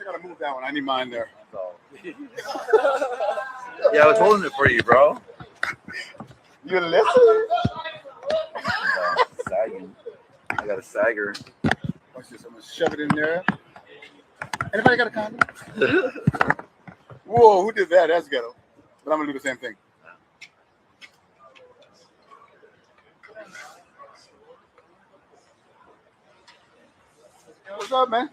gotta move that one. I need mine there. Yeah, I was holding it for you, bro. You listen? Sagging. I got a sagger. Watch this. I'm gonna shove it in there. Anybody got a condom? Whoa, who did that? That's ghetto. But I'm gonna do the same thing. What's up, man?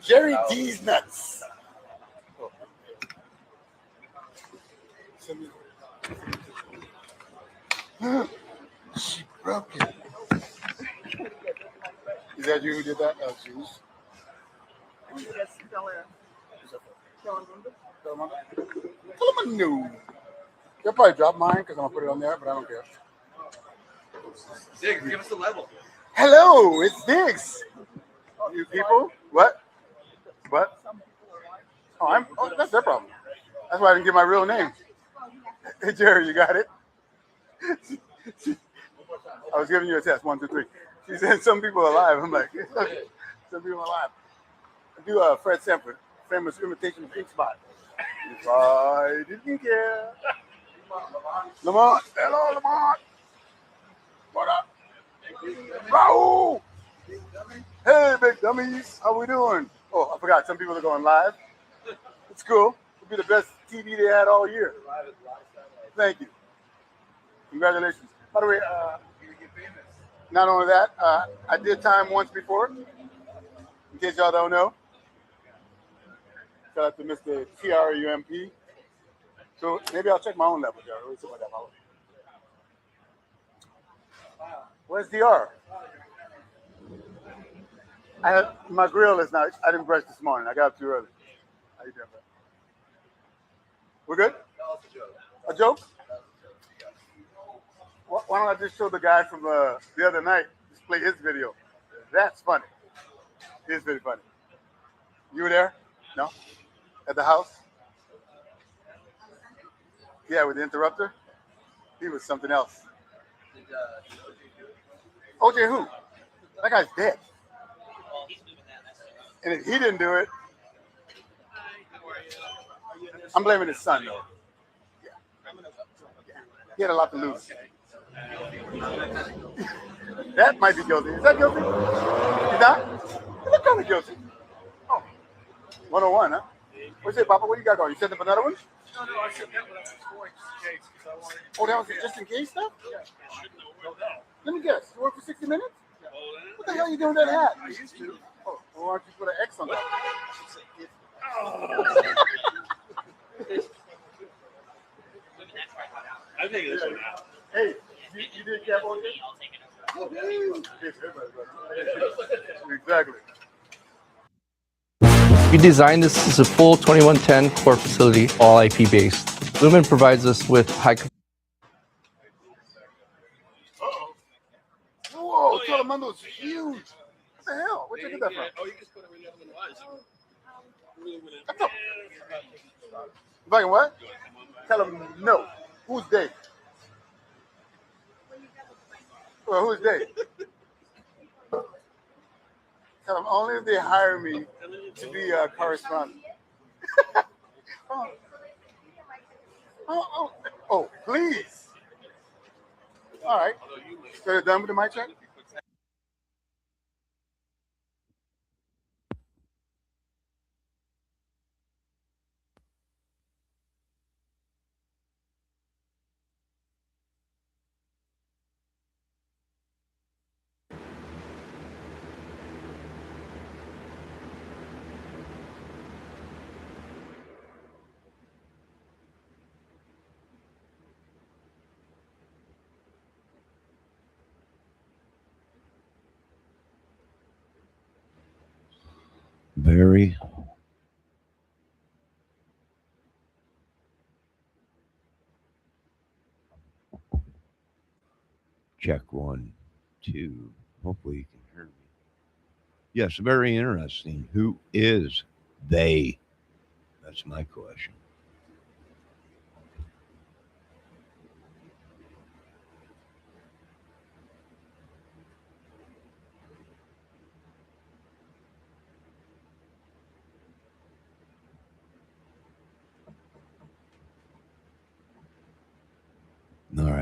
Jerry D's nuts. She broke it. Is that you who did that? Oh, jeez. No. They'll probably drop mine because I'm going to put it on there, but I don't care. Diggs, give us a level. Hello, it's Diggs. You people? What? What? Oh, that's their problem. That's why I didn't get my real name. Hey, Jerry, you got it? I was giving you a test. 1, 2, 3. She said some people are alive. I'm like, some people are alive. I do Fred Sanford, famous imitation of Ink Spot. If I didn't care. Lamont. Hello, Lamont. What up? Raul. Hey, big dummies. How we doing? Oh, I forgot. Some people are going live. It's cool. It'll be the best TV they had all year. Thank you. Congratulations. By the way, not only that, I did time once before. In case y'all don't know. Shout out to Mr. TRUMP. So maybe I'll check my own level, Jerry. Where's DR? My grill is not. I didn't brush this morning. I got up too early. How you doing, bro? We're good? A joke? Why don't I just show the guy from the other night, just play his video? That's funny. It's very funny. You were there? No? At the house? Yeah, with the interrupter? He was something else. OJ who? That guy's dead. And if he didn't do it, I'm blaming his son, though. Yeah. He had a lot to lose. That might be guilty. Is that guilty? He's not? He look kind of guilty. Oh. 101, huh? What's it, Papa? What you got going? You sent up another one? No, I said that, but I was pouring just in case. Oh, that was just in case stuff? Yeah. Let me guess. You work for 60 minutes? What the hell are you doing with that hat? I used to. Oh, well, why don't you put an X on that? I think this one out. Hey, you did cap on this? Exactly. We designed this as a full 2110 core facility, all IP based. Lumen provides us with high. Whoa, Telemundo's huge. What the hell? Where'd you get that from? Oh, you just put everything on the wires. If I can what? Tell him no. Who's they? Well, who's they? Tell them only if they hire me to be a correspondent. Oh, please. All right. So they're done with the mic check? Very check 1, 2. Hopefully you can hear me. Yes, very interesting. Who is they? That's my question.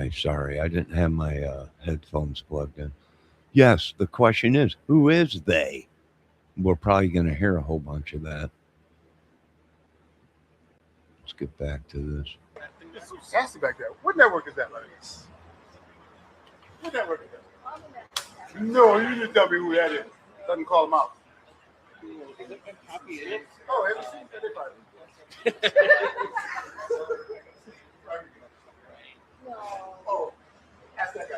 Hi, sorry, I didn't have my headphones plugged in. Yes, the question is, who is they? We're probably going to hear a whole bunch of that. Let's get back to this. It's so sassy back there. What network is that, buddy? What network is that? No, you just tell me who that is. Doesn't call them out. Oh, have you seen that? Oh, ask that guy.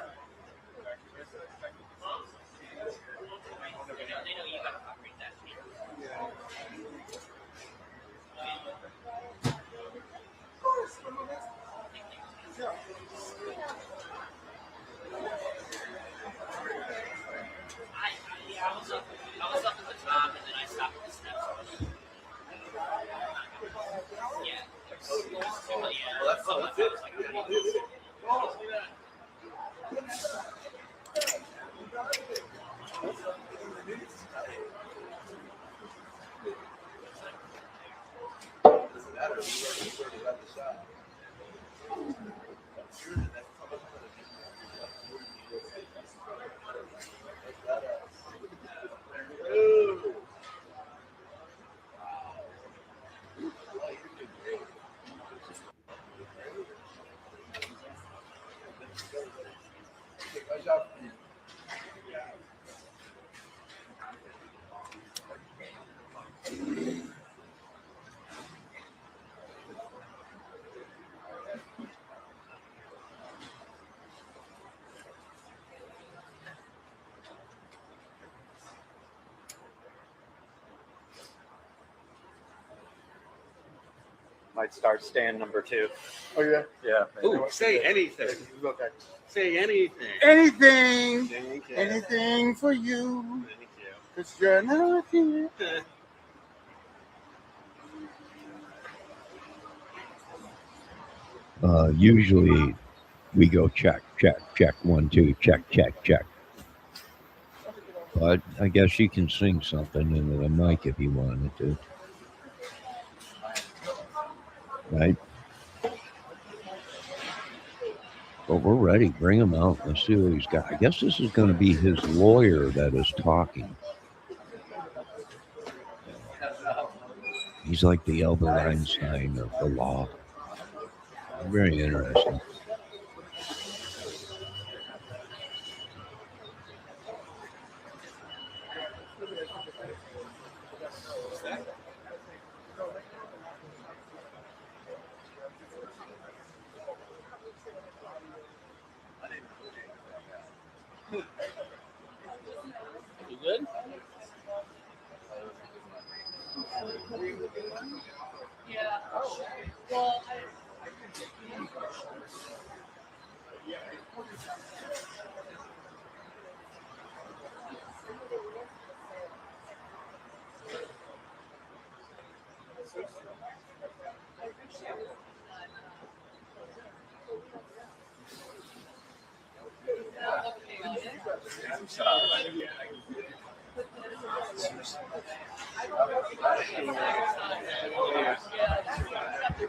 Might start stand number 2. Oh, yeah? Yeah. Ooh, say anything. Okay. Say anything. Anything. Thank you. Anything for you. Thank you. Because you're not here. Usually we go check, 1, 2, check. But I guess you can sing something into the mic if you wanted to. Right? But we're ready. Bring him out. Let's see what he's got. I guess this is going to be his lawyer that is talking. He's like the Albert Einstein of the law. Very interesting. You good?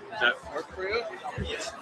Does that work for you? Yes.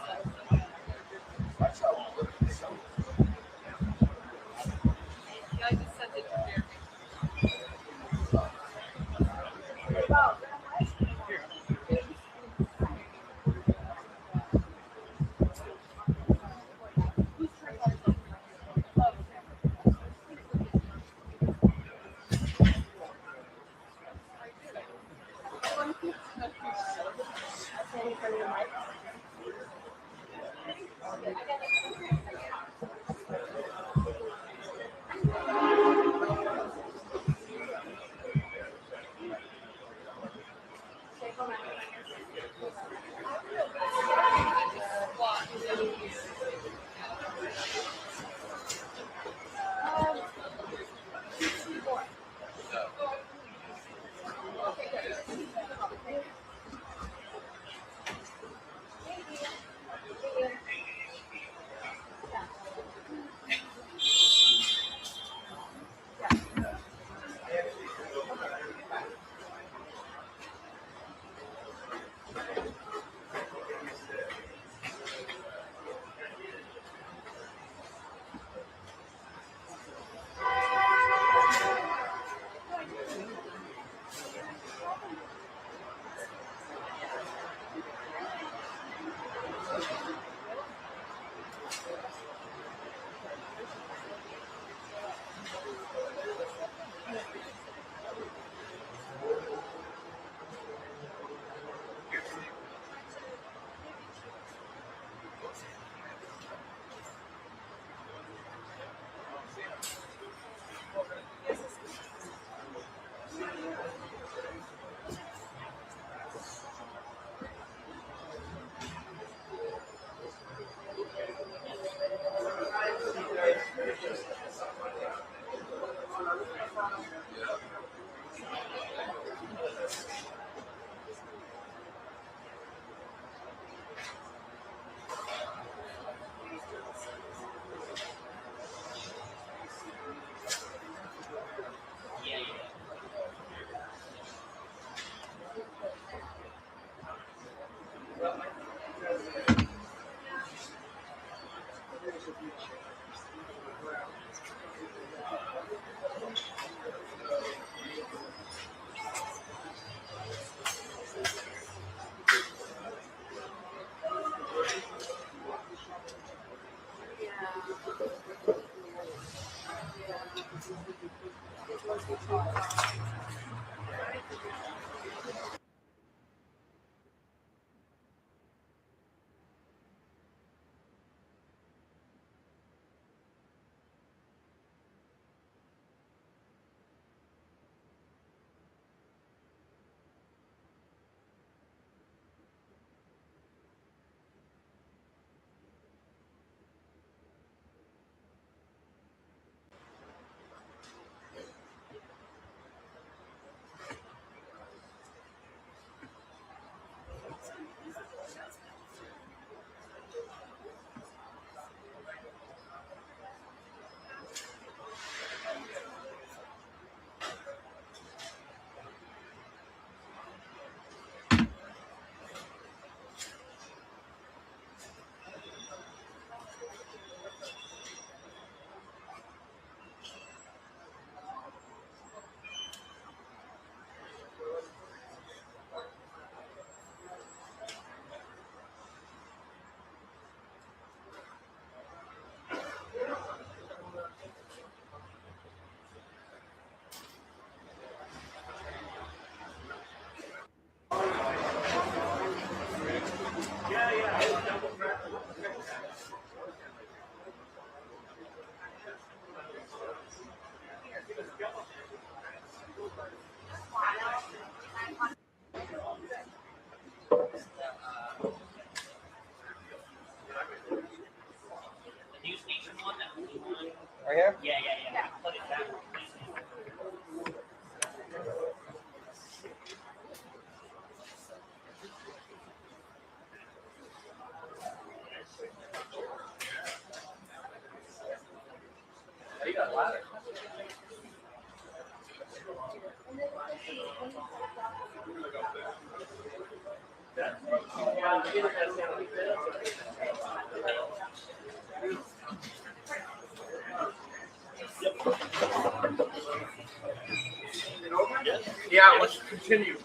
Yeah, let's continue.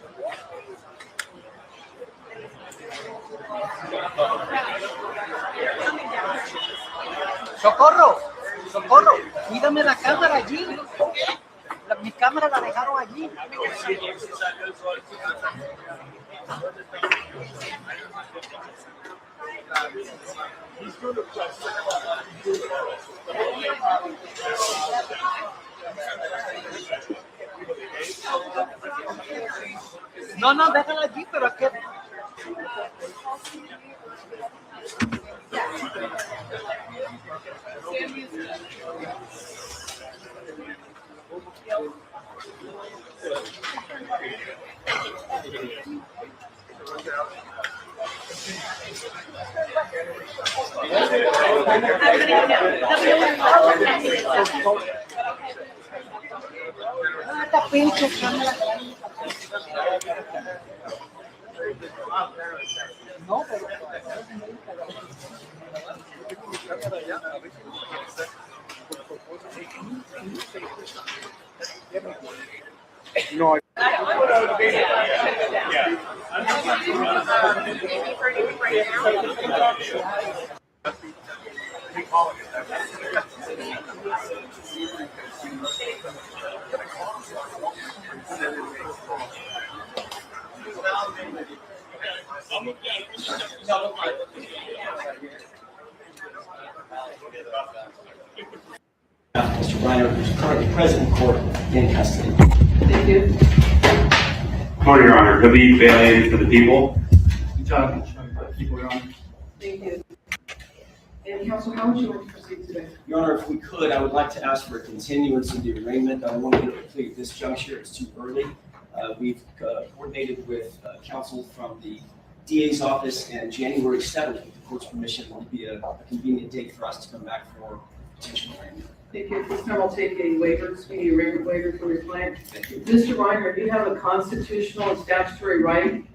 Socorro, socorro, cuídame la cámara allí. Mi cámara la dejaron allí. No, no, déjala allí, pero es que... Esta pinche cámara. No, pero... No, Mr. Reiner, who's currently present in court in custody. Thank you. Good morning, Your Honor. Habib Bailey for the people. Jonathan Chung, people, Your Honor. Thank you. And counsel, how would you like to proceed today? Your Honor, if we could, I would like to ask for a continuance of the arraignment. I won't get it complete at this juncture. It's too early. We've coordinated with counsel from the DA's office, and January 7th, with the court's permission, will be a convenient date for us to come back for potential arraignment. Thank you. This time I'll take a waiver, speedy arraignment waiver for your client. Thank you. Mr. Reiner, you have a constitutional and statutory right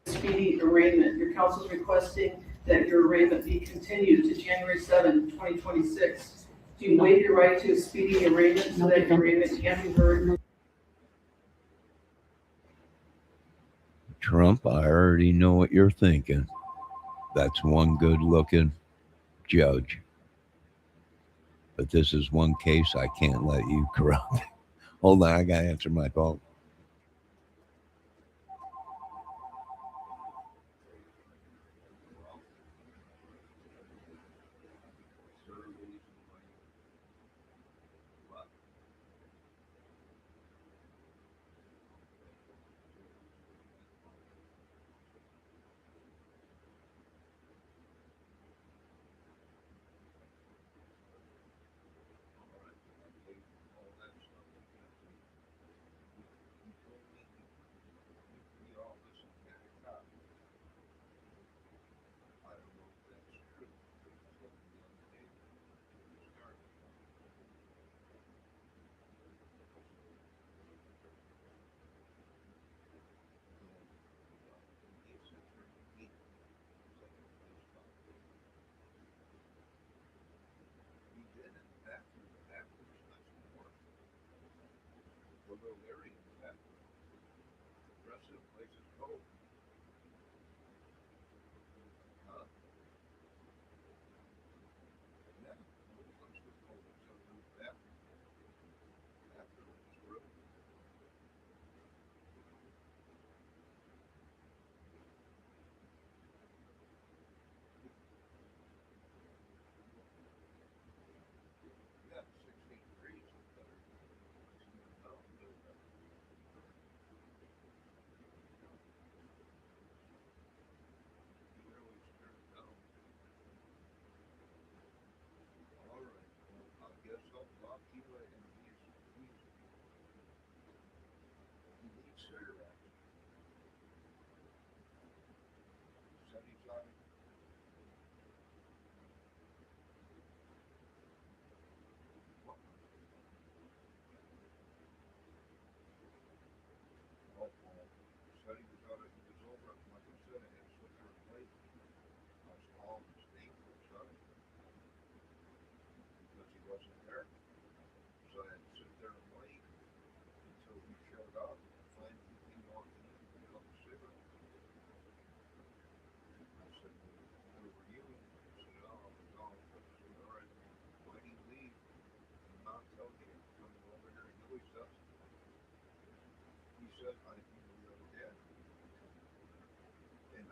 to speedy arraignment. Your counsel is requesting that your arraignment be continued to January 7, 2026. Do you waive your right to a speedy arraignment so that your arraignment can be heard? Trump, I already know what you're thinking. That's one good-looking judge. But this is one case I can't let you corrupt. Hold on, I gotta answer my phone.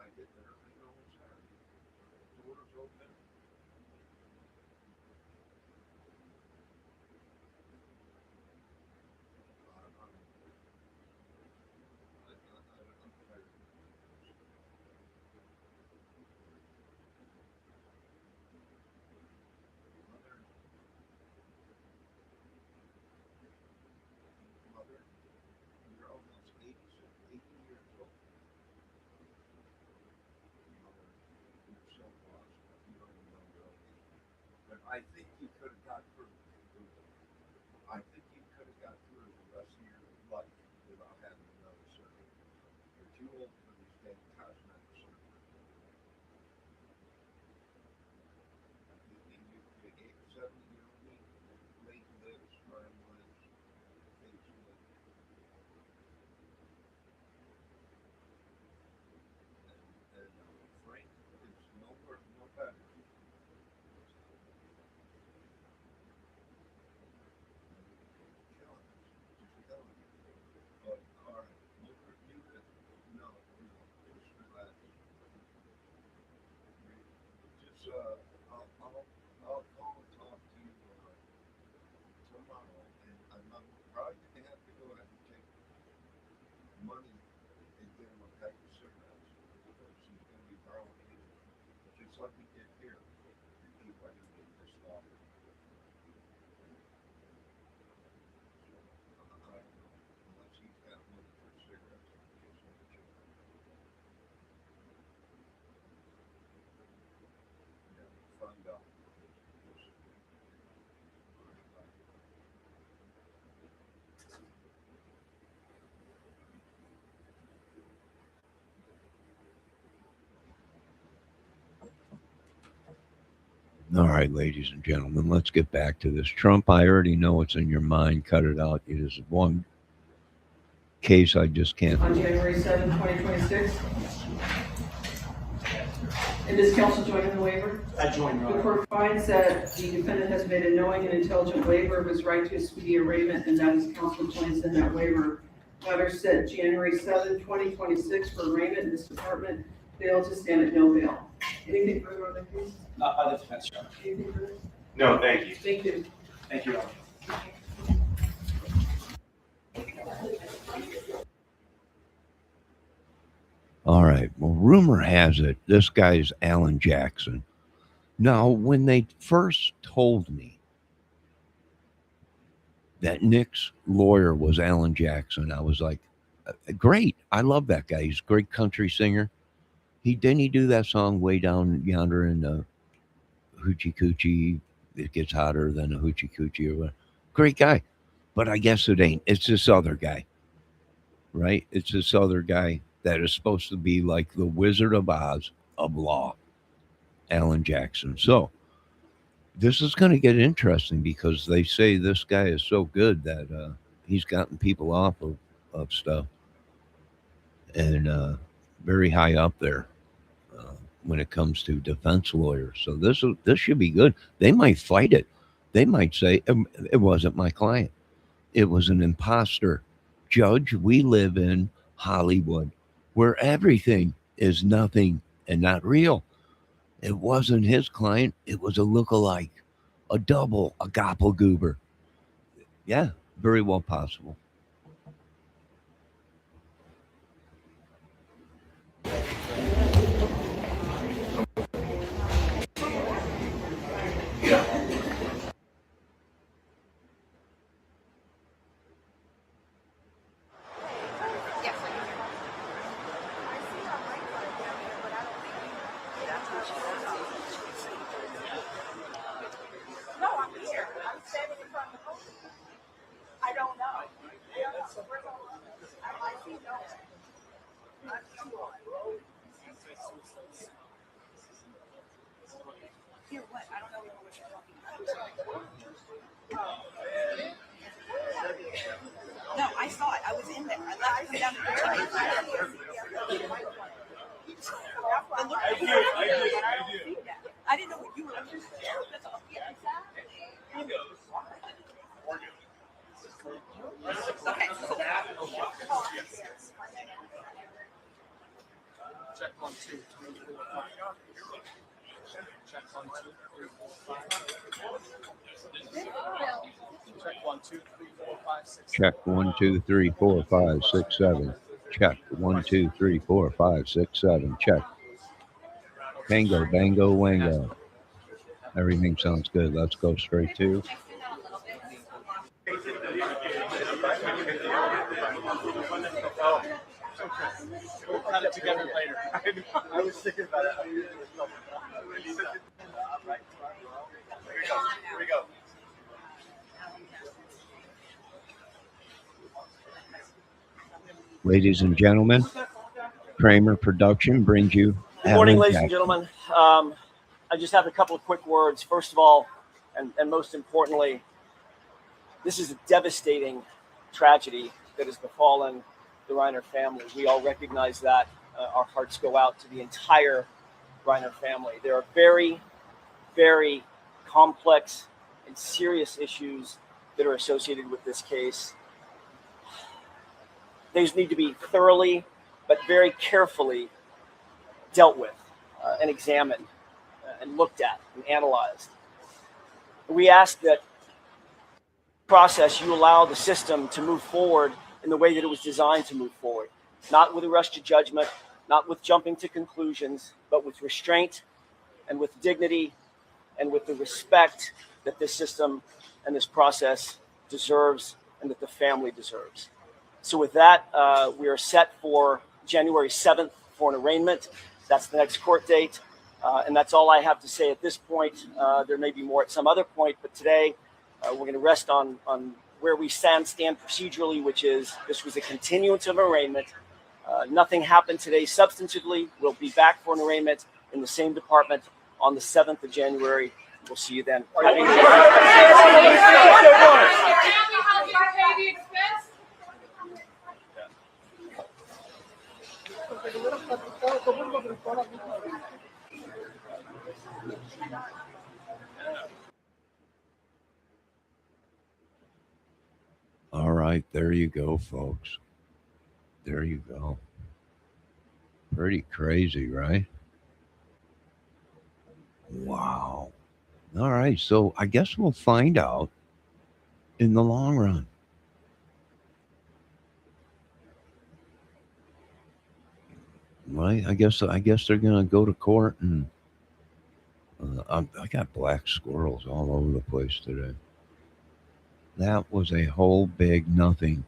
I get there, I know it's happening. Doors open. Mother, you're almost 80 years old. Mother, you're so lost. You don't even know your own age. But I think you could have got through. I think you could have got through the rest of your life without having another surgery. You're too old for these damn cosmetic surgeries. You gave 70, you don't need late lips, firm lips, face lips. And Frank is no better. Killing us. Just killing us. But, all right, you could, no, just relax. Just, I'll call and talk to you tomorrow, and I'm probably gonna have to go ahead and take money and get him a pack of cigarettes, because he's gonna be borrowing it, just like we did here. And people are gonna get pissed off. So, I don't know, unless he's got money for cigarettes, I'm just gonna chill. Yeah, find out. All right, ladies and gentlemen, let's get back to this. Trump, I already know what's in your mind. Cut it out. It is one case I just can't. On January 7, 2026. And does counsel join in the waiver? I join, Your The Honor. court finds that the defendant has made a knowing and intelligent waiver of his right to a speedy arraignment, and that is counsel joins in that waiver. Matter set January 7, 2026 for arraignment in this department. Bail to stand at no bail. Anything further on the case? Other defense, Your Honor. Anything further? No, thank you. Thank you. Thank you, Your Honor. All right. Well, rumor has it this guy's Alan Jackson. Now, when they first told me that Nick's lawyer was Alan Jackson, I was like, great. I love that guy. He's a great country singer. He do that song Way Down Yonder in the Hoochie Coochie. It gets hotter than a Hoochie Coochie or whatever. Great guy. But I guess it ain't. It's this other guy, right? It's this other guy that is supposed to be like the Wizard of Oz of law, Alan Jackson. So this is going to get interesting because they say this guy is so good that he's gotten people off of stuff and very high up there when it comes to defense lawyers. So this should be good. They might fight it. They might say it wasn't my client. It was an imposter. Judge, we live in Hollywood where everything is nothing and not real. It wasn't his client. It was a look-alike, a double, a gobblegoober. Yeah, very well possible. No, I saw it. I was in there. I left to come down the stairs. I didn't know what you were looking for. That's all. Yeah, exactly. Okay. Check 1, 2, 3, 4, 5. Check 1, 2, 3, 4, 5. Check 1, 2, 3, 4, 5, 6. Check 1, 2, 3, 4, 5, 6, 7. Check 1, 2, 3, 4, 5, 6, 7. Check. Tango, bango, wango. Everything sounds good. Let's go straight to. We'll cut it together later. I was thinking about it. Here we go. Ladies and gentlemen, Kramer Production brings you. Good morning, Alan ladies and Jackson. gentlemen. I just have a couple of quick words. First of all, and most importantly, this is a devastating tragedy that has befallen the Reiner family. We all recognize that. Our hearts go out to the entire Reiner family. There are very, very complex and serious issues that are associated with this case. These need to be thoroughly, but very carefully dealt with and examined and looked at and analyzed. We ask that process you allow the system to move forward in the way that it was designed to move forward, not with a rush to judgment, not with jumping to conclusions, but with restraint and with dignity and with the respect that this system and this process deserves and that the family deserves. So with that, we are set for January 7th for an arraignment. That's the next court date. And that's all I have to say at this point. There may be more at some other point, but today we're going to rest on where we stand procedurally, which is this was a continuance of arraignment. Nothing happened today substantively. We'll be back for an arraignment in the same department on the 7th of January. We'll see you then. All right, there you go, folks. There you go. Pretty crazy, right? Wow. All right, so I guess we'll find out in the long run. Right? I guess they're gonna go to court, and I got black squirrels all over the place today. That was a whole big nothing.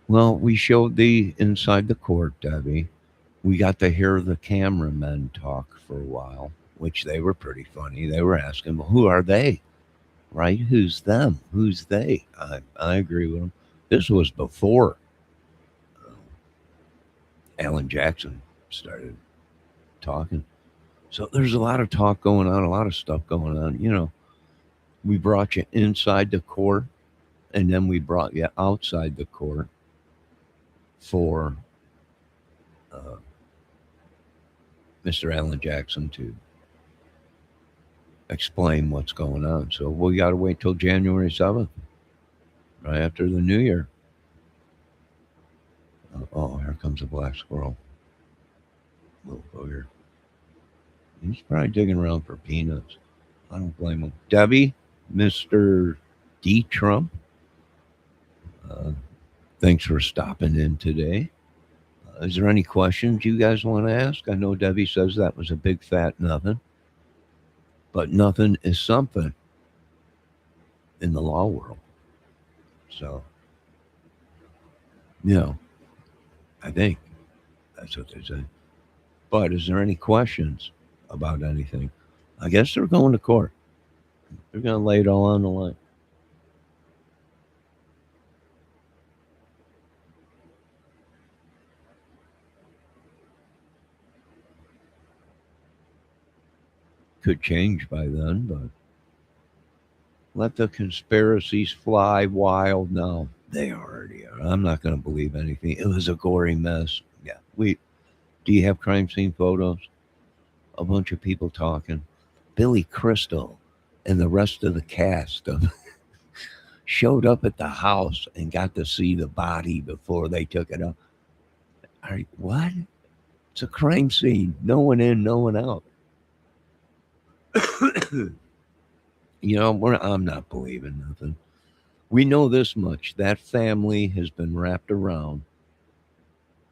Well, we showed the inside the court, Debbie. We got to hear the cameramen talk for a while, which they were pretty funny. They were asking, well, who are they? Right? Who's them? Who's they? I agree with them. This was before Alan Jackson started talking. So there's a lot of talk going on, a lot of stuff going on. You know, we brought you inside the court, and then we brought you outside the court for Mr. Alan Jackson to explain what's going on. So we got to wait till January 7th, right after the new year. Oh, here comes a black squirrel. Little booger. He's probably digging around for peanuts. I don't blame him. Debbie, Mr. D. Trump, thanks for stopping in today. Is there any questions you guys want to ask? I know Debbie says that was a big fat nothing, but nothing is something in the law world. So, you know, I think that's what they say. But is there any questions about anything? I guess they're going to court. They're going to lay it all on the line. Could change by then, but let the conspiracies fly wild now. They already are. I'm not going to believe anything. It was a gory mess. Yeah. Do you have crime scene photos? A bunch of people talking. Billy Crystal and the rest of the cast showed up at the house and got to see the body before they took it up. What? It's a crime scene. No one in, no one out. I'm not believing nothing. We know this much. That family has been wrapped around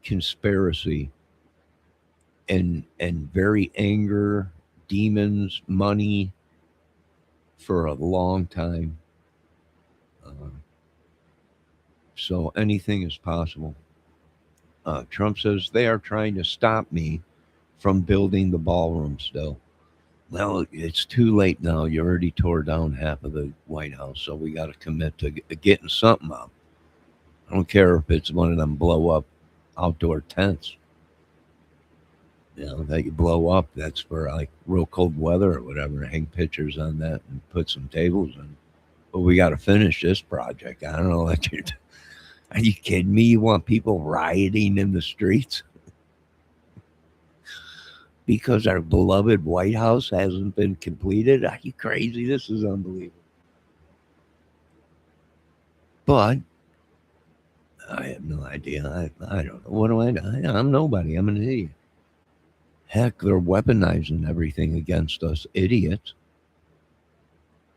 conspiracy and very anger, demons, money for a long time. So anything is possible. Trump says they are trying to stop me from building the ballroom still. Well, it's too late now. You already tore down half of the White House, so we got to commit to getting something up. I don't care if it's one of them blow up outdoor tents. That you blow up. That's for like real cold weather or whatever. Hang pictures on that and put some tables in. But we got to finish this project. I don't know what you're. Are you kidding me? You want people rioting in the streets because our beloved White House hasn't been completed? Are you crazy? This is unbelievable. But I have no idea. I don't know. What do I know? I'm nobody. I'm an idiot. Heck, they're weaponizing everything against us idiots.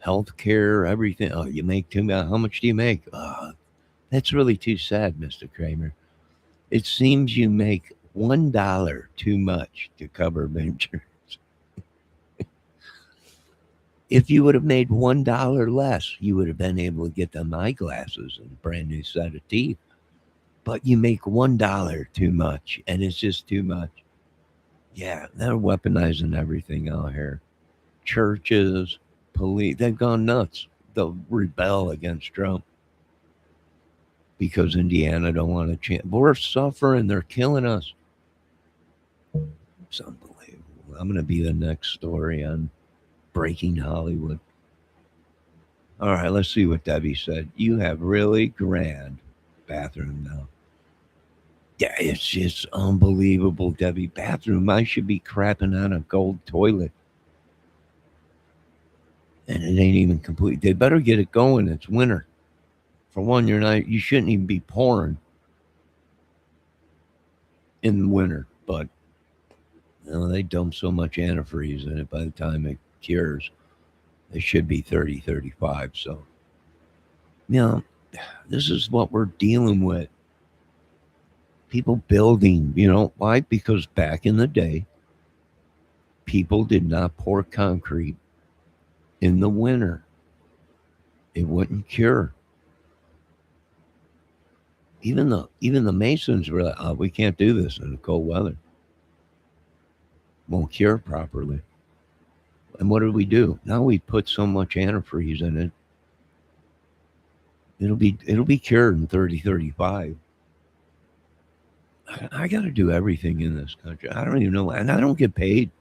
Healthcare, everything. Oh, you make too much. How much do you make? That's really too sad, Mr. Kramer. It seems you make $1 too much to cover insurance. If you would have made $1 less, you would have been able to get them eyeglasses and a brand new set of teeth. But you make $1 too much, and it's just too much. Yeah, they're weaponizing everything out here. Churches, police, they've gone nuts. They'll rebel against Trump because Indiana don't want to change. We're suffering. They're killing us. It's unbelievable. I'm going to be the next story on Breaking Hollywood. All right, let's see what Debbie said. You have really grand bathroom now. Yeah, it's just unbelievable, Debbie. Bathroom. I should be crapping on a gold toilet. And it ain't even complete. They better get it going. It's winter. For one, you shouldn't even be pouring in the winter, but they dump so much antifreeze in it by the time it cures. It should be 30, 35. So, this is what we're dealing with. People building, why? Because back in the day, people did not pour concrete in the winter. It wouldn't cure. Even the Masons were like, we can't do this in the cold weather. Won't cure properly. And what do we do? Now we put so much antifreeze in it. It'll be cured in 30, 35. I got to do everything in this country. I don't even know, and I don't get paid.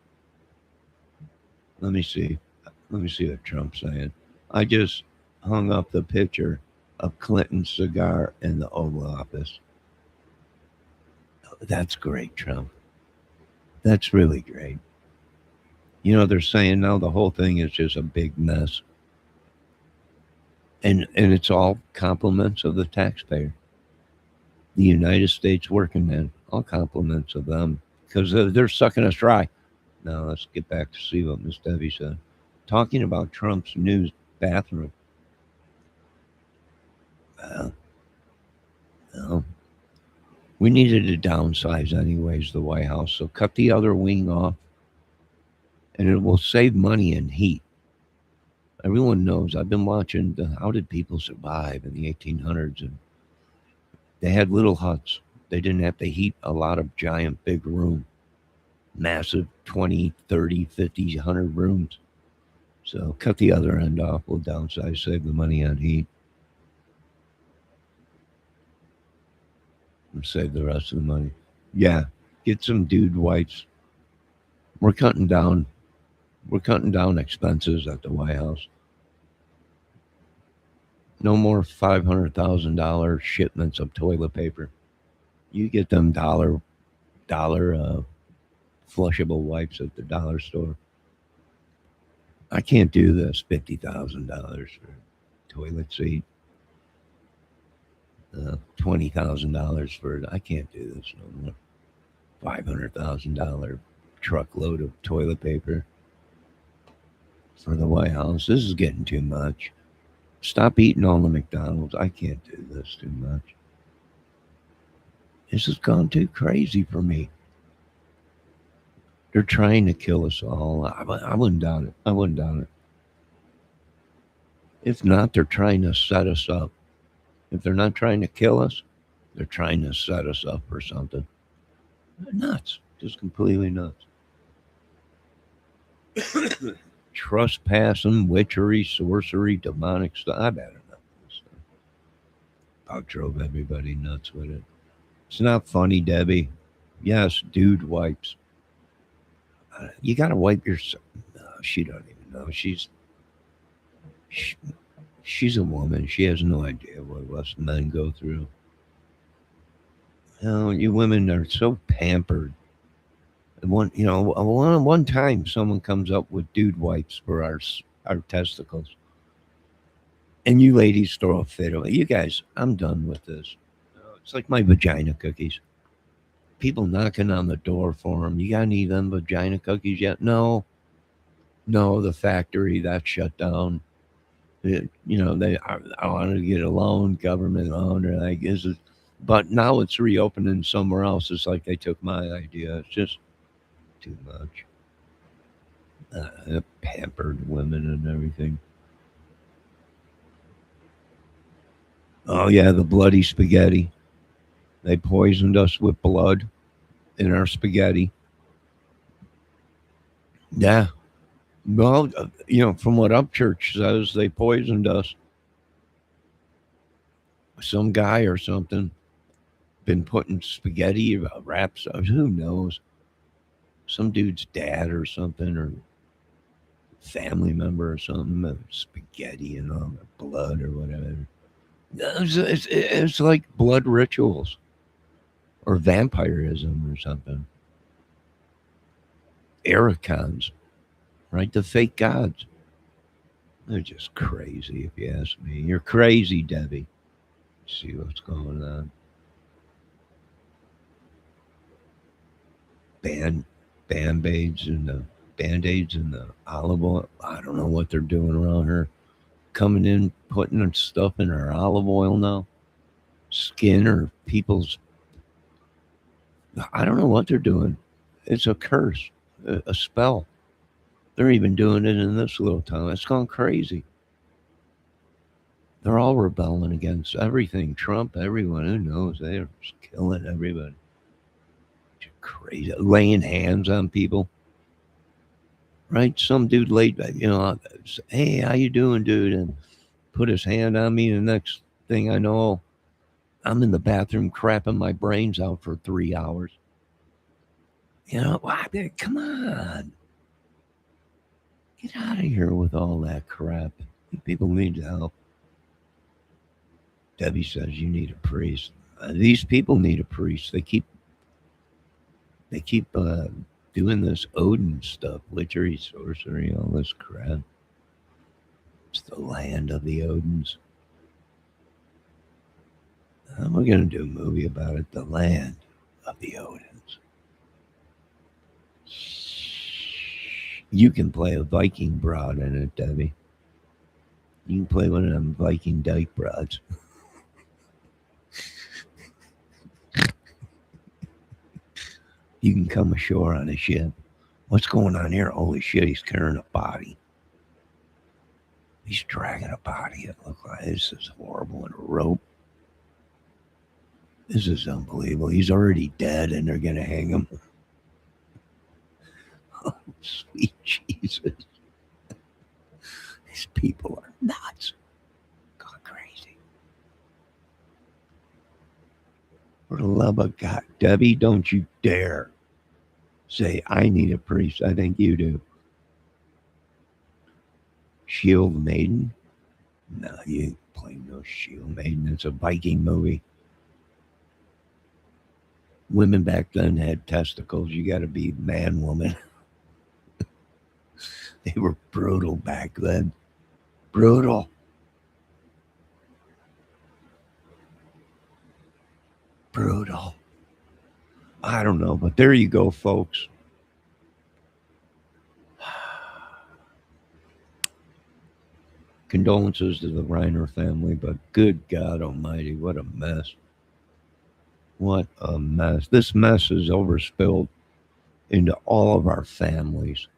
Let me see what Trump's saying. I just hung up the picture of Clinton's cigar in the Oval Office. That's great, Trump. That's really great. They're saying now the whole thing is just a big mess. And it's all compliments of the taxpayer. The United States working man, all compliments of them because they're sucking us dry. Now let's get back to see what Miss Debbie said. Talking about Trump's new bathroom. Well, we needed to downsize anyways, the White House. So cut the other wing off and it will save money and heat. Everyone knows. I've been watching how did people survive in the 1800s, and they had little huts. They didn't have to heat a lot of giant big room, massive 20, 30, 50, 100 rooms. So cut the other end off. We'll downsize, save the money on heat, and save the rest of the money. Yeah, get some dude wipes. We're cutting down expenses at the White House. No more $500,000 shipments of toilet paper. You get them dollar flushable wipes at the dollar store. I can't do this. $50,000 for a toilet seat. $20,000 for it. I can't do this no more. $500,000 truckload of toilet paper for the White House. This is getting too much. Stop eating all the McDonald's. I can't do this too much. This has gone too crazy for me. They're trying to kill us all. I wouldn't doubt it. I wouldn't doubt it. If not, they're trying to set us up. If they're not trying to kill us, they're trying to set us up for something. Nuts. Just completely nuts. Trespassing, witchery, sorcery, demonic stuff. I've had enough of this stuff. About drove everybody nuts with it. It's not funny, Debbie. Yes, dude wipes. You got to wipe yourself. No, she don't even know. She's a woman. She has no idea what us men go through. You women are so pampered. One time someone comes up with dude wipes for our testicles, and you ladies throw a fit. You guys, I'm done with this. It's like my vagina cookies. People knocking on the door for them. You got any of them vagina cookies yet? No, the factory that shut down. I wanted to get a loan, government loan, or like is it? But now it's reopening somewhere else. It's like they took my idea. It's just too much. Pampered women and everything. Oh yeah, the bloody spaghetti. They poisoned us with blood in our spaghetti. Yeah. Well, from what Upchurch says, they poisoned us. Some guy or something been putting spaghetti wraps. Who knows? Some dude's dad or something, or family member or something. Spaghetti and all the blood or whatever. It's like blood rituals or vampirism or something. Arachons, right? The fake gods. They're just crazy, if you ask me. You're crazy, Debbie. See what's going on. Band-aids and the olive oil. I don't know what they're doing around her. Coming in, putting stuff in her olive oil now. Skin or people's. I don't know what they're doing. It's a curse, a spell. They're even doing it in this little town. It's gone crazy. They're all rebelling against everything. Trump, everyone. Who knows? They're just killing everybody. Crazy. Laying hands on people. Right? Some dude laid back, hey, how you doing, dude? And put his hand on me. And the next thing I know, I'm in the bathroom crapping my brains out for 3 hours. Come on. Get out of here with all that crap. People need help. Debbie says you need a priest. These people need a priest. They keep doing this Odin stuff, witchery, sorcery, all this crap. It's the land of the Odins. We're going to do a movie about it, the land of the Odins. You can play a Viking broad in it, Debbie. You can play one of them Viking dyke broads. You can come ashore on a ship. What's going on here? Holy shit, he's carrying a body. He's dragging a body. It looks like this is horrible. And a rope. This is unbelievable. He's already dead and they're going to hang him. Oh, sweet Jesus. These people are nuts. Gone crazy. For the love of God. Debbie, don't you dare say, I need a priest. I think you do. Shield Maiden? No, you ain't playing no Shield Maiden. It's a Viking movie. Women back then had testicles. You got to be man, woman. They were brutal back then. Brutal. Brutal. I don't know, but there you go, folks. Condolences to the Reiner family, but good God Almighty, what a mess. What a mess. This mess is overspilled into all of our families.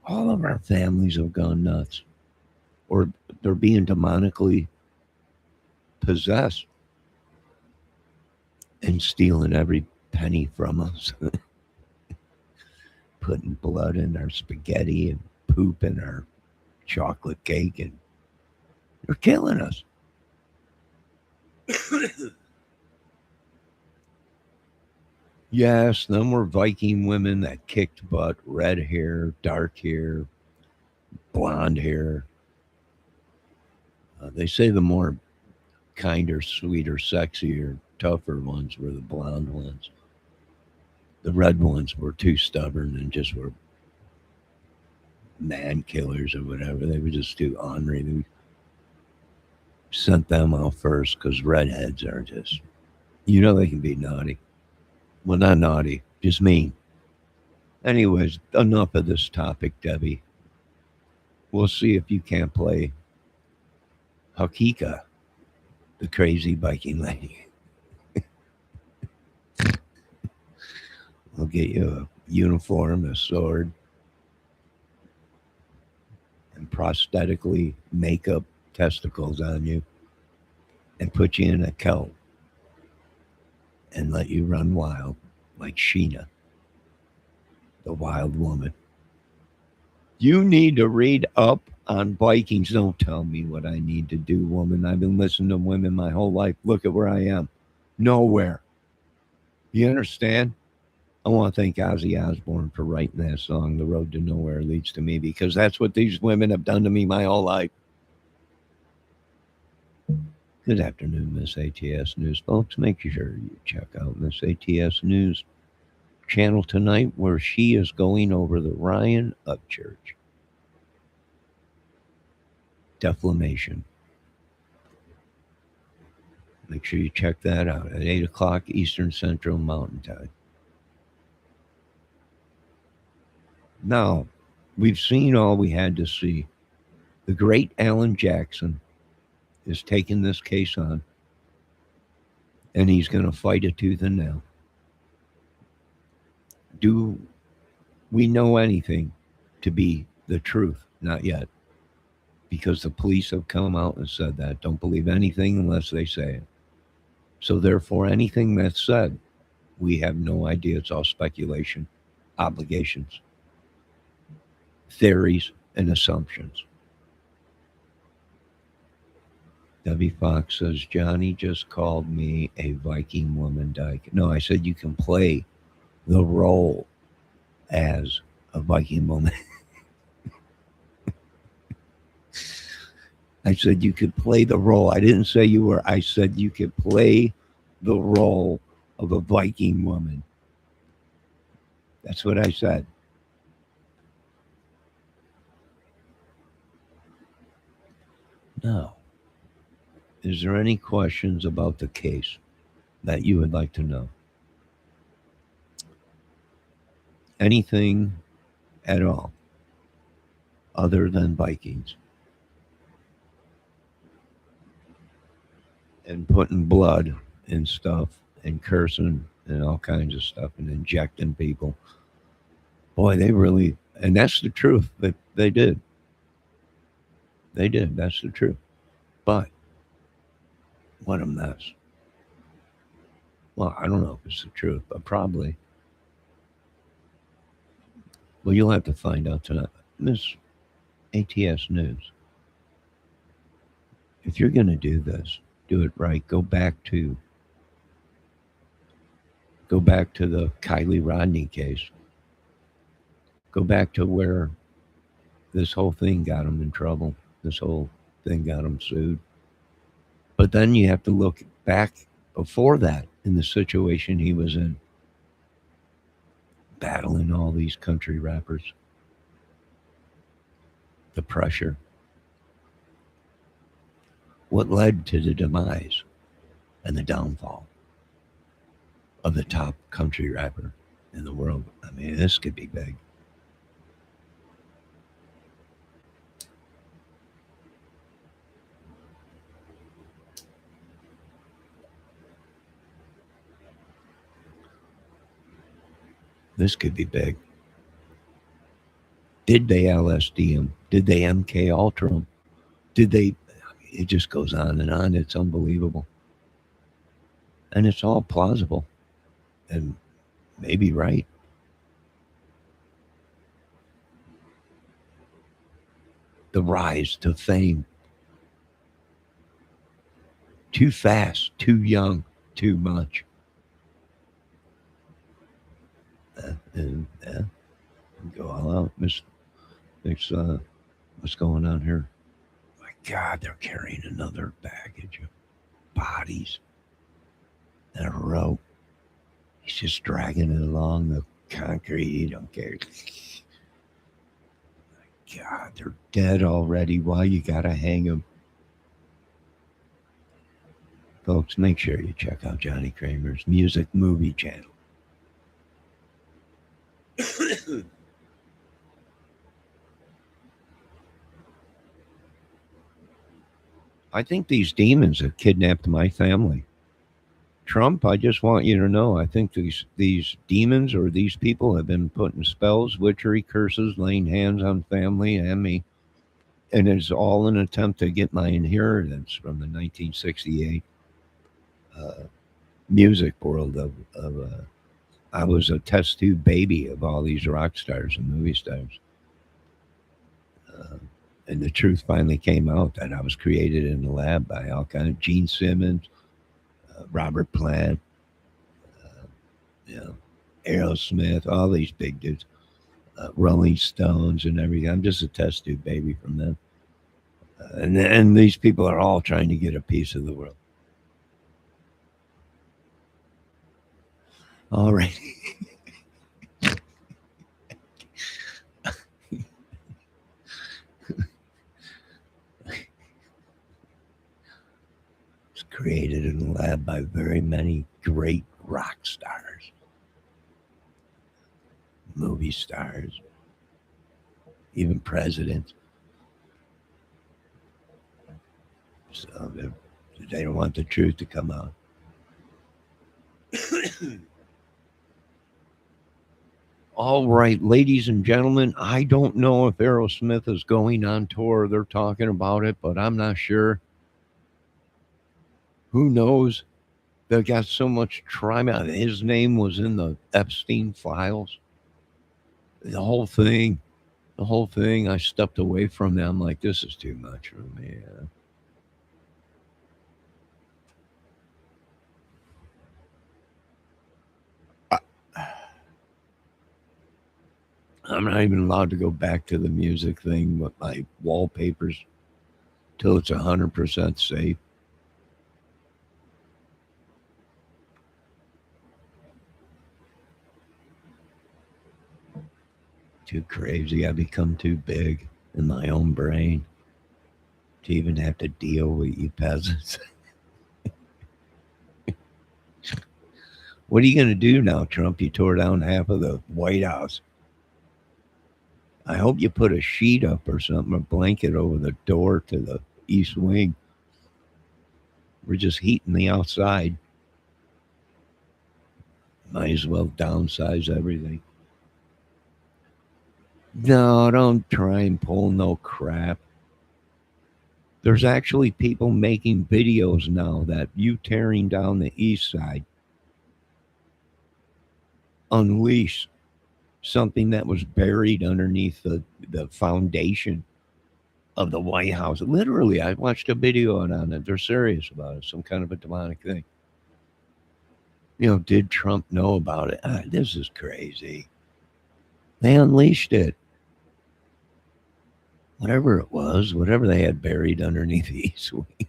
All of our families have gone nuts, or they're being demonically possessed and stealing every penny from us, putting blood in our spaghetti and poop in our chocolate cake, and they're killing us. Yes, them were Viking women that kicked butt, red hair, dark hair, blonde hair. They say the more kinder, sweeter, sexier, tougher ones were the blonde ones. The red ones were too stubborn and just were man killers or whatever. They were just too ornery. They sent them out first because redheads are just, they can be naughty. Well, not naughty, just mean. Anyways, enough of this topic, Debbie. We'll see if you can't play Hakika, the crazy Viking lady. We'll get you a uniform, a sword, and prosthetically make up testicles on you and put you in a kilt and let you run wild like Sheena, the wild woman. You need to read up on Vikings. Don't tell me what I need to do, woman. I've been listening to women my whole life. Look at where I am. Nowhere. You understand? I want to thank Ozzy Osbourne for writing that song, The Road to Nowhere Leads to Me, because that's what these women have done to me my whole life. Good afternoon, Miss ATS News. Folks, make sure you check out Miss ATS News channel tonight, where she is going over the Ryan Upchurch defamation. Make sure you check that out at 8 o'clock Eastern Central Mountain Time. Now, we've seen all we had to see. The great Alan Jackson is taking this case on, and he's going to fight it tooth and nail. Do we know anything to be the truth? Not yet, because the police have come out and said that. Don't believe anything unless they say it. So therefore, anything that's said, we have no idea. It's all speculation, obligations, theories, and assumptions. Debbie Fox says, Johnny just called me a Viking woman dyke. No, I said you can play the role as a Viking woman. I said you could play the role. I didn't say you were. I said you could play the role of a Viking woman. That's what I said. Now, is there any questions about the case that you would like to know? Anything at all other than Vikings and putting blood and stuff and cursing and all kinds of stuff and injecting people? Boy, they really, and that's the truth, that they did. They did. That's the truth. But what a mess. Well, I don't know if it's the truth, but probably. Well, you'll have to find out tonight. Miss ATS News, if you're going to do this, do it right. Go back to the Kylie Rodney case. Go back to where this whole thing got him in trouble. This whole thing got him sued. But then you have to look back before that in the situation he was in, battling all these country rappers. The pressure. What led to the demise and the downfall? of the top country rapper in the world. I mean, this could be big. This could be big. Did they LSD him? Did they MK Ultra him? Did they? It just goes on and on. It's unbelievable. And it's all plausible and maybe right. The rise to fame. Too fast, too young, too much. And go all out. What's going on here? My God, they're carrying another baggage of bodies and a rope. He's just dragging it along the concrete. He don't care. My God, they're dead already. Why you gotta hang them? Folks, make sure you check out Johnny Kramer's Music Movie channel. I think these demons have kidnapped my family. Trump, I just want you to know, I think these demons or these people have been putting spells, witchery, curses, laying hands on family and me. And it's all an attempt to get my inheritance from the 1968 music world of I was a test tube baby of all these rock stars and movie stars. And the truth finally came out that I was created in the lab by all kinds of Gene Simmons, Robert Plant, Aerosmith, all these big dudes, Rolling Stones and everything. I'm just a test tube baby from them. And these people are all trying to get a piece of the world. All right. It's created in the lab by very many great rock stars, movie stars, even presidents. So they don't want the truth to come out. All right, ladies and gentlemen, I don't know if Aerosmith is going on tour. They're talking about it, but I'm not sure. Who knows? They got so much trauma. His name was in the Epstein files. The whole thing, I stepped away from them. I'm like, this is too much for me. I'm not even allowed to go back to the music thing with my wallpapers till it's 100% safe. Too crazy. I become too big in my own brain to even have to deal with you peasants. What are you going to do now, Trump? You tore down half of the White House. I hope you put a sheet up or something, a blanket over the door to the East Wing. We're just heating the outside. Might as well downsize everything. No, don't try and pull no crap. There's actually people making videos now that you tearing down the East Side unleash something that was buried underneath the foundation of the White House. Literally, I watched a video on it. They're serious about it. Some kind of a demonic thing. Did Trump know about it? This is crazy. They unleashed it. Whatever it was, whatever they had buried underneath the East Wing.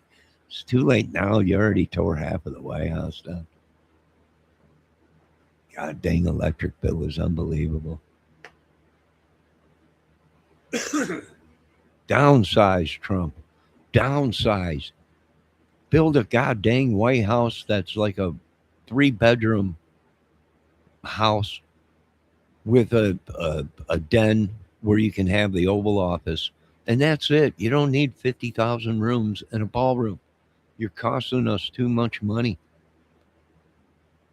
It's too late now. You already tore half of the White House down. God dang, electric bill is unbelievable. Downsize, Trump. Downsize. Build a god dang White House that's like a 3-bedroom house with a den where you can have the Oval Office, and that's it. You don't need 50,000 rooms and a ballroom. You're costing us too much money.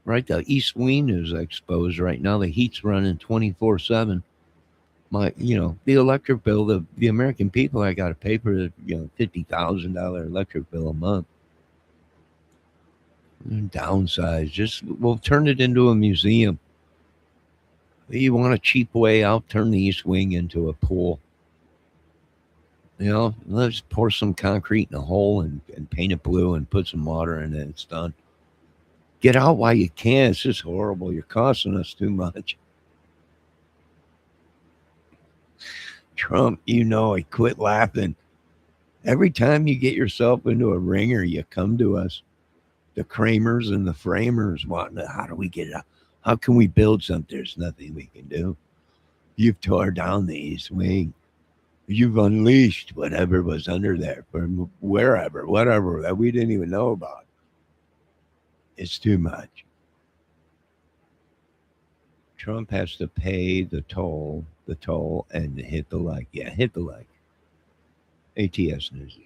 Right? The East Wing is exposed right now. The heat's running 24/7. The electric bill, the American people, I got to pay for the $50,000 electric bill a month. Downsize, just we'll turn it into a museum. You want a cheap way out? Turn the East Wing into a pool. Let's pour some concrete in a hole and paint it blue and put some water in it. It's done. Get out while you can. It's just horrible. You're costing us too much. Trump, I quit laughing. Every time you get yourself into a ringer, you come to us. The Kramers and the Framers wanting to, how do we get it out? How can we build something? There's nothing we can do. You've tore down the East Wing. You've unleashed whatever was under there from wherever, whatever that we didn't even know about. It's too much. Trump has to pay the toll, and hit the like. Yeah, hit the like. ATS News.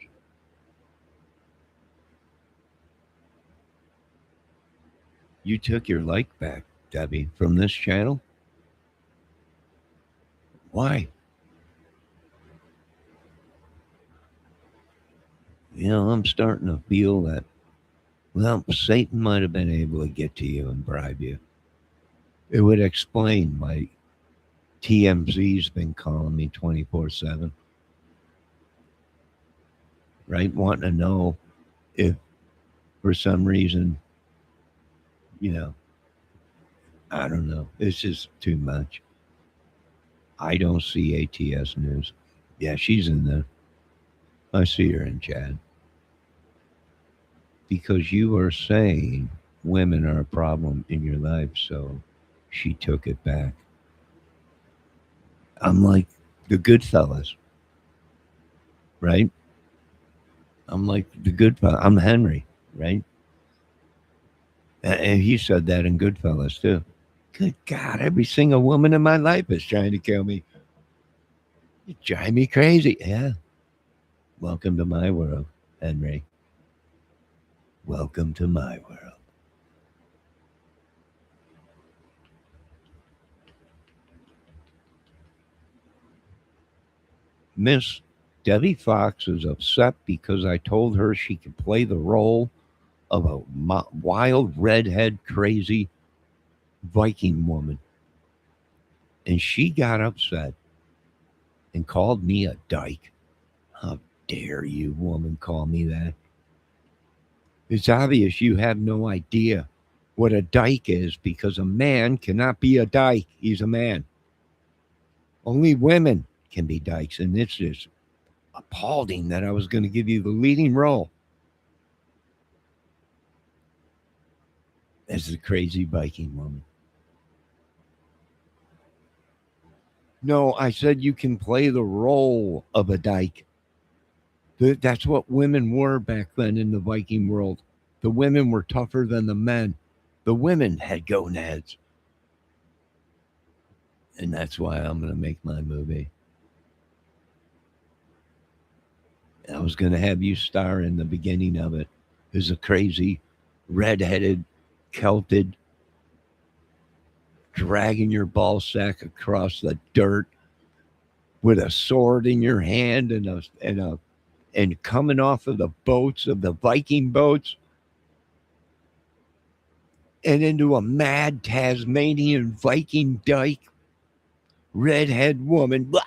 You took your like back, Debbie, from this channel? Why? I'm starting to feel that, Satan might have been able to get to you and bribe you. It would explain why TMZ's been calling me 24/7. Right? Wanting to know if for some reason, I don't know. It's just too much. I don't see ATS News. Yeah, she's in there. I see her in chat. Because you are saying women are a problem in your life, so she took it back. I'm like the Goodfellas, right? I'm like the Goodfellas. I'm Henry, right? And he said that in Goodfellas too. Good God, every single woman in my life is trying to kill me. You drive me crazy. Yeah. Welcome to my world, Henry. Welcome to my world. Miss Debbie Fox is upset because I told her she could play the role of a wild, redhead, crazy Viking woman. And she got upset and called me a dyke. How dare you, woman, call me that? It's obvious you have no idea what a dyke is because a man cannot be a dyke. He's a man. Only women can be dykes. And it's just appalling that I was going to give you the leading role as the crazy Viking woman. No, I said you can play the role of a dyke. That's what women were back then in the Viking world. The women were tougher than the men. The women had gonads. And that's why I'm going to make my movie. I was going to have you star in the beginning of it as a crazy, red-headed, kilted, dragging your ball sack across the dirt with a sword in your hand and coming off of the boats of the Viking boats and into a mad Tasmanian Viking dyke, redhead woman, blah,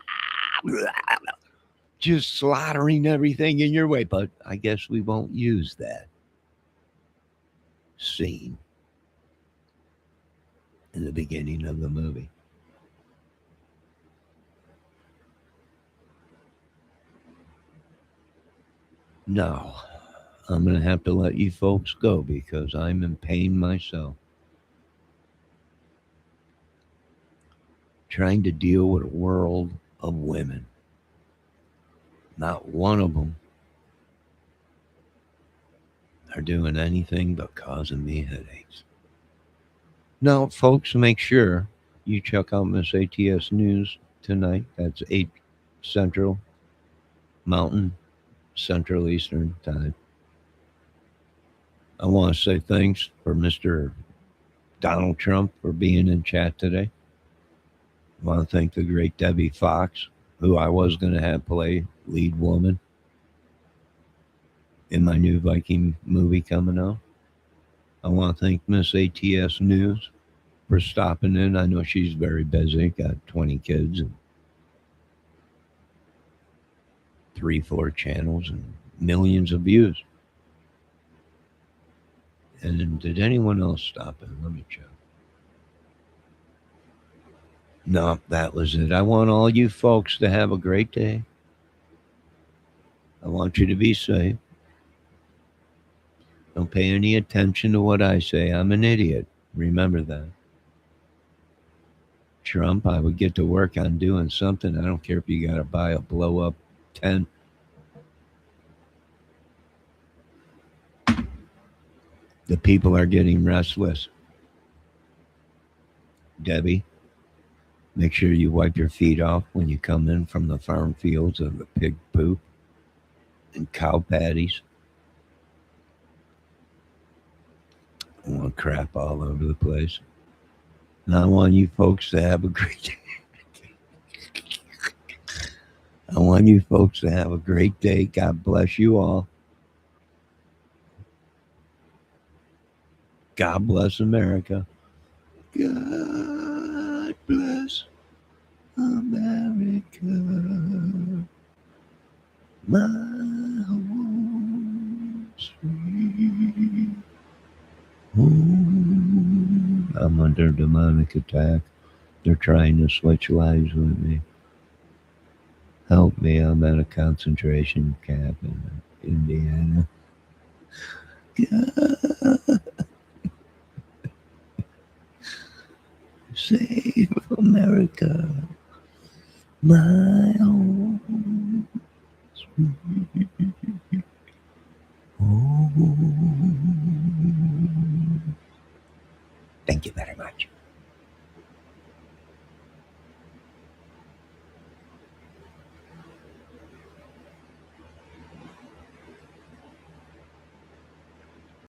blah, blah, just slaughtering everything in your way. But I guess we won't use that scene in the beginning of the movie. No, I'm going to have to let you folks go because I'm in pain myself. Trying to deal with a world of women. Not one of them are doing anything but causing me headaches. Now, folks, make sure you check out Miss ATS News tonight. That's 8 Central Mountain, Central Eastern Time. I want to say thanks for Mr. Donald Trump for being in chat today. I want to thank the great Debbie Fox, who I was going to have play lead woman in my new Viking movie coming out. I want to thank Miss ATS News for stopping in. I know she's very busy, got 20 kids and 3-4 channels and millions of views. And did anyone else stop in? Let me check. No, that was it. I want all you folks to have a great day. I want you to be safe. Don't pay any attention to what I say. I'm an idiot. Remember that. Trump, I would get to work on doing something. I don't care if you got to buy a blow up tent. The people are getting restless. Debbie, make sure you wipe your feet off when you come in from the farm fields of the pig poop and cow patties. I want crap all over the place. And I want you folks to have a great day. I want you folks to have a great day. God bless you all. God bless America. God bless America. My home sweet home. I'm under demonic attack. They're trying to switch lives with me. Help me. I'm at a concentration camp in Indiana. God. Save America. My home sweet home. Thank you very much.